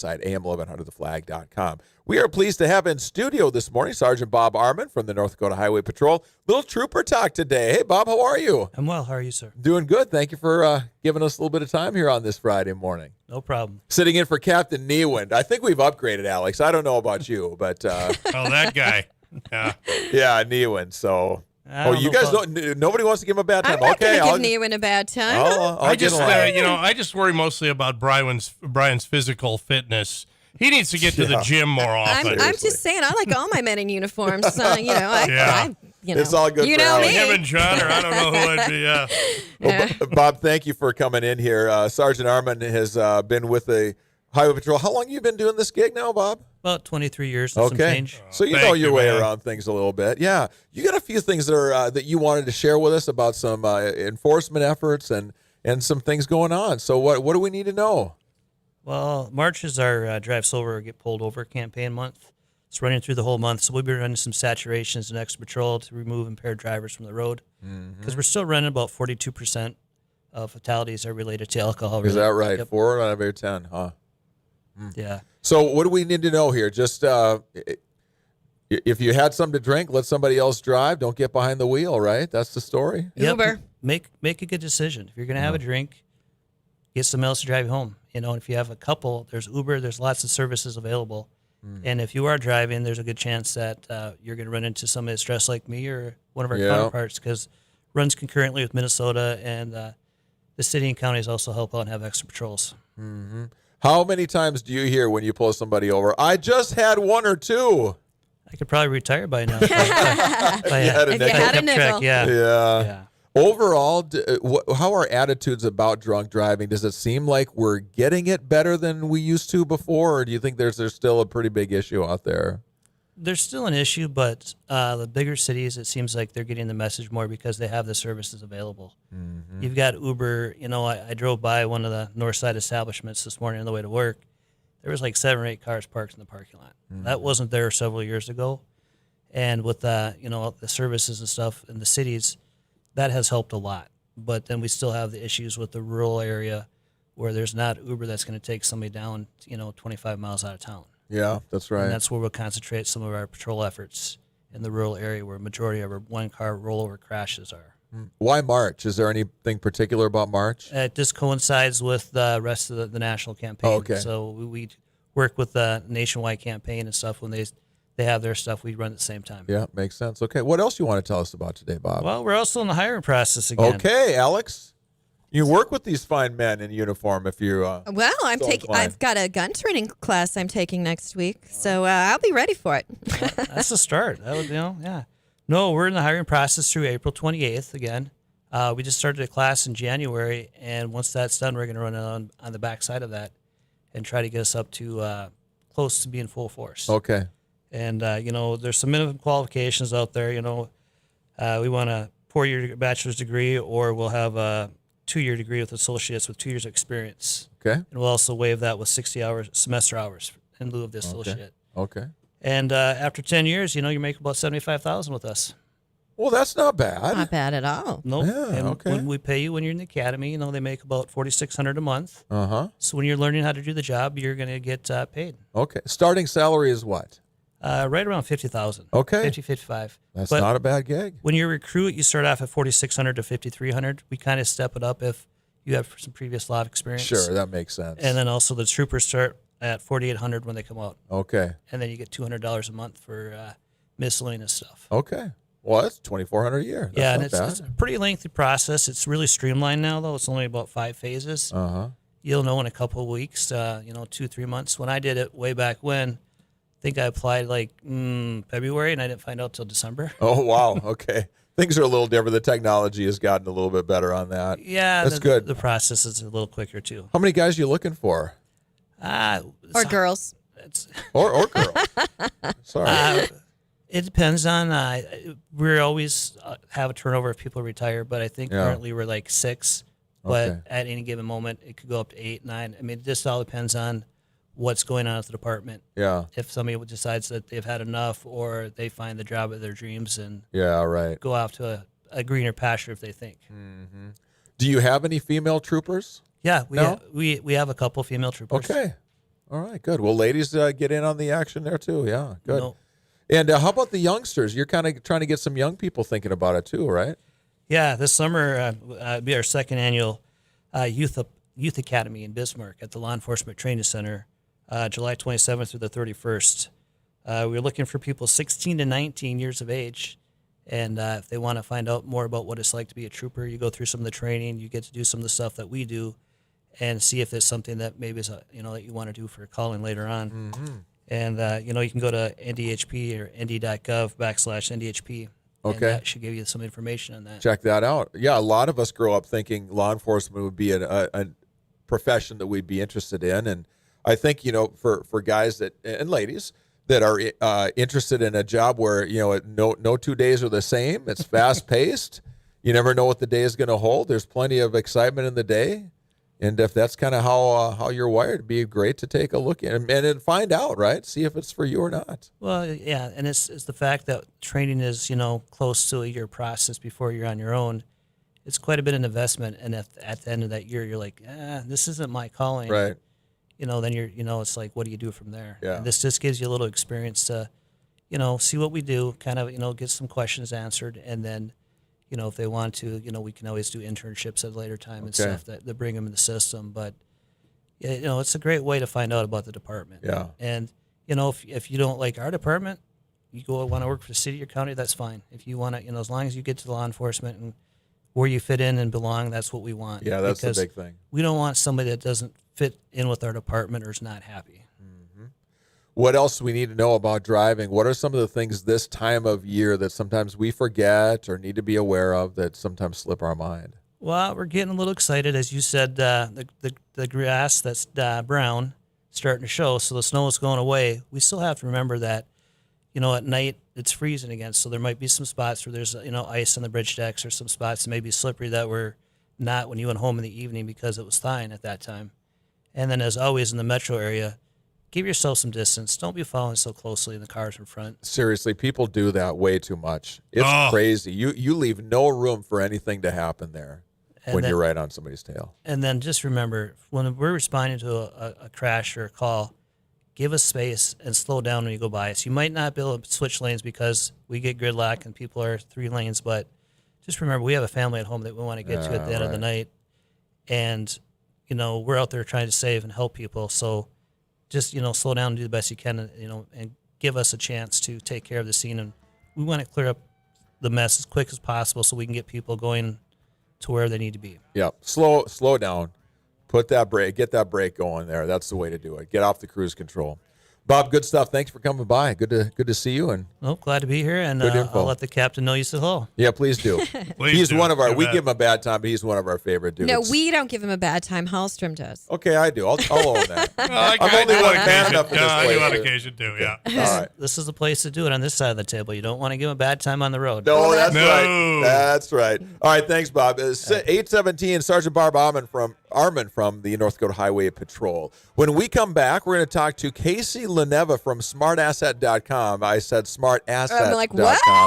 website, am1100theflag.com. We are pleased to have in studio this morning Sgt Bob Arman from the North Dakota Highway Patrol. Little trooper talk today. Hey, Bob, how are you? I'm well. How are you, sir? Doing good. Thank you for giving us a little bit of time here on this Friday morning. No problem. Sitting in for Captain Newind. I think we've upgraded, Alex. I don't know about you, but... oh, that guy. Yeah. Yeah, Newind, so... Oh, you guys don't. Nobody wants to give him a bad time. I'm not Okay, going to give Newind a bad time. I just worry mostly about Brian's physical fitness. He needs to get to the gym more often. I'm just saying, I like all my men in uniforms. It's all good. You for know Alex. me. Him and John, or I don't know who I'd be. Yeah. Well, Bob, thank you for coming in here. Sergeant Arman has been with the Highway Patrol. How long have you been doing this gig now, Bob? About 23 years. Some change. So you know your way around things a little bit. Yeah. You got a few things that are that you wanted to share with us about some enforcement efforts and some things going on. So what do we need to know? Well, March is our Drive Sober or Get Pulled Over campaign month. It's running through the whole month, so we'll be running some saturations and extra patrol to remove impaired drivers from the road. Because we're still running about 42% of fatalities are related to alcohol. Is that right? Yep. 4 out of every 10, huh? Yeah. So what do we need to know here? Just if you had something to drink, let somebody else drive. Don't get behind the wheel, right? That's the story. Yep. Uber. Make a good decision. If you're going to have a drink, get someone else to drive you home. You know, if you have a couple, there's Uber. There's lots of services available. And if you are driving, there's a good chance that you're going to run into somebody that's dressed like me or one of our counterparts, because runs concurrently with Minnesota, and the city and counties also help out and have extra patrols. Mm-hmm. How many times do you hear when you pull somebody over, I just had 1 or 2? I could probably retire by now. If you had a nickel. Yeah. Overall, how are attitudes about drunk driving? Does it seem like we're getting it better than we used to before, or do you think there's still a pretty big issue out there? There's still an issue, but the bigger cities, it seems like they're getting the message more because they have the services available. You've got Uber. You know, I drove by one of the north side establishments this morning on the way to work. There was like 7 or 8 cars parked in the parking lot. That wasn't there several years ago. And with the services and stuff in the cities, that has helped a lot. But then we still have the issues with the rural area where there's not Uber that's going to take somebody down, 25 miles out of town. Yeah, that's right. And that's where we'll concentrate some of our patrol efforts in the rural area where majority of our one-car rollover crashes are. Why March? Is there anything particular about March? It just coincides with the rest of the national campaign. Okay. So we work with the nationwide campaign and stuff. When they have their stuff, we run at the same time. Yeah, makes sense. Okay, what else do you want to tell us about today, Bob? Well, we're also in the hiring process again. Okay, Alex. You work with these fine men in uniform if you Well, I've got a gun training class I'm taking next week, so I'll be ready for it. That's the start. That would, yeah. No, we're in the hiring process through April 28th again. We just started a class in January, and once that's done, we're going to run it on the backside of that and try to get us up to close to being full force. Okay. And, there's some minimum qualifications out there. We want a 4-year bachelor's degree, or we'll have a 2-year degree with associates with 2 years experience. Okay. And we'll also waive that with 60 hours, semester hours in lieu of the associate. Okay. And after 10 years, you make about $75,000 with us. Well, that's not bad. Not bad at all. Nope. Yeah, and okay. when we pay you when you're in the academy, they make about $4,600 a month. Uh-huh. So when you're learning how to do the job, you're going to get paid. Okay. Starting salary is what? Right around $50,000. Okay. 50, 55. That's not a bad gig. When you recruit, you start off at $4,600 to $5,300. We kind of step it up if you have some previous lot experience. Sure, that makes sense. And then also the troopers start at $4,800 when they come out. Okay. And then you get $200 a month for miscellaneous stuff. Okay. Well, that's $2,400 a year. That's it's a pretty lengthy process. It's really streamlined now, though. It's only about 5 phases. Uh-huh. You'll know in a couple of weeks, 2-3 months. When I did it way back when, I think I applied February, and I didn't find out till December. Oh, wow. Okay. Things are a little different. The technology has gotten a little bit better on that. Yeah. That's good. The process is a little quicker, too. How many guys are you looking for? Or girls. Or girls. Sorry. It depends on, we always have a turnover if people retire, but I think currently we're like 6. But at any given moment, it could go up to 8, 9. I mean, it just all depends on what's going on at the department. Yeah. If somebody decides that they've had enough, or they find the job of their dreams and go off to a greener pasture if they think. Mm-hmm. Do you have any female troopers? Yeah, we have a couple female troopers. Okay. All right, good. Well, ladies, get in on the action there too. Yeah, good. No. And how about the youngsters? You're kind of trying to get some young people thinking about it too, right? Yeah, this summer will be our second annual Youth Academy in Bismarck at the Law Enforcement Training Center, July 27th through the 31st. We're looking for people 16 to 19 years of age. And if they want to find out more about what it's like to be a trooper, you go through some of the training, you get to do some of the stuff that we do, and see if there's something that maybe is that you want to do for calling later on. Mm-hmm. And you can go to NDHP or nd.gov/NDHP. Okay. And that should give you some information on that. Check that out. Yeah, a lot of us grow up thinking law enforcement would be a profession that we'd be interested in, and I think for guys and ladies that are interested in a job where no 2 days are the same. It's fast paced. You never know what the day is going to hold. There's plenty of excitement in the day, and if that's kind of how you're wired, it'd be great to take a look at and find out, right? See if it's for you or not. Well, yeah, and it's the fact that training is close to a year process before you're on your own. It's quite a bit of investment, and if at the end of that year you're like, this isn't my calling, Right. Then you're, it's like, what do you do from there? Yeah. And this just gives you a little experience to, see what we do, kind of, get some questions answered. And then, if they want to, we can always do internships at a later time and stuff that bring them in the system. But, it's a great way to find out about the department. Yeah. And, if you don't like our department, you want to work for the city or county, that's fine. If you want to, as long as you get to law enforcement and where you fit in and belong, that's what we want. Yeah, that's because the big thing. We don't want somebody that doesn't fit in with our department or is not happy. Mm-hmm. What else do we need to know about driving? What are some of the things this time of year that sometimes we forget or need to be aware of that sometimes slip our mind? Well, we're getting a little excited. As you said, the grass that's brown starting to show, so the snow is going away. We still have to remember that, at night it's freezing again, so there might be some spots where there's, ice on the bridge decks or some spots that may be slippery that were not when you went home in the evening because it was thawing at that time. And then, as always, in the metro area, give yourself some distance. Don't be following so closely in the cars in front. Seriously, people do that way too much. It's crazy. You leave no room for anything to happen there when you're right on somebody's tail. And then just remember, when we're responding to a crash or a call, give us space and slow down when you go by us. You might not be able to switch lanes because we get gridlock and people are 3 lanes, but just remember we have a family at home that we want to get to at the end of the night. And, we're out there trying to save and help people. So just, slow down and do the best you can, and give us a chance to take care of the scene. And we want to clear up the mess as quick as possible so we can get people going to where they need to be. Yeah, slow down. Get that brake going there. That's the way to do it. Get off the cruise control. Bob, good stuff. Thanks for coming by. Good to see you. And glad to be here. And I'll let the captain know you said hello. Yeah, please do. He's one of our. We give him a bad time, but he's one of our favorite dudes. No, we don't give him a bad time. Hallstrom does. Okay, I do. I'll own that. I'm only one man enough for this I do place. on occasion too. Yeah. All right. This is the place to do it on this side of the table. You don't want to give him a bad time on the road. No, that's No. right. That's right. All right, thanks, Bob. 817, Sgt Bob Arman from the North Dakota Highway Patrol. When we come back, we're going to talk to Casey Leneva from smartasset.com. I said smartasset.com. I'm like, what? Yeah.